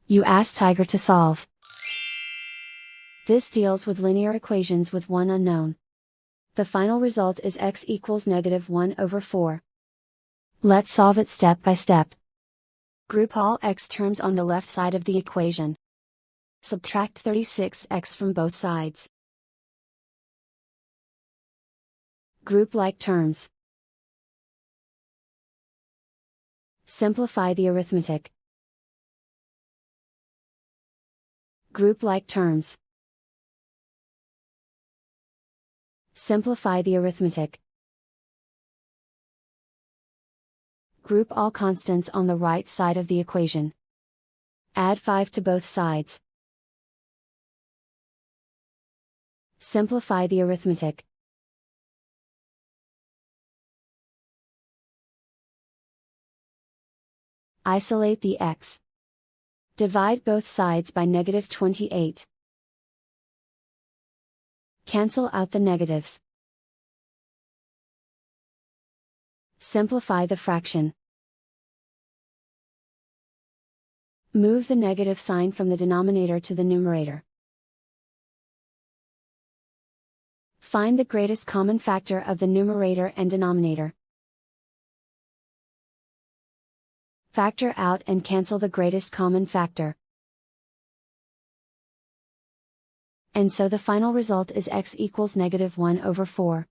You ask Tiger to solve. This deals with linear equations with one unknown. The final result is x equals -1/4. Let's solve it step by step. Group all x terms on the left side of the equation. Subtract 36x from both sides. Group like terms. Simplify the arithmetic. Group like terms. Simplify the arithmetic. Group all constants on the right side of the equation. Add 5 to both sides. Simplify the arithmetic. Isolate the x. Divide both sides by -28. Cancel out the negatives. Simplify the fraction. Move the negative sign from the denominator to the numerator. Find the greatest common factor of the numerator and denominator. Factor out and cancel the greatest common factor. And so the final result is x equals -1/4.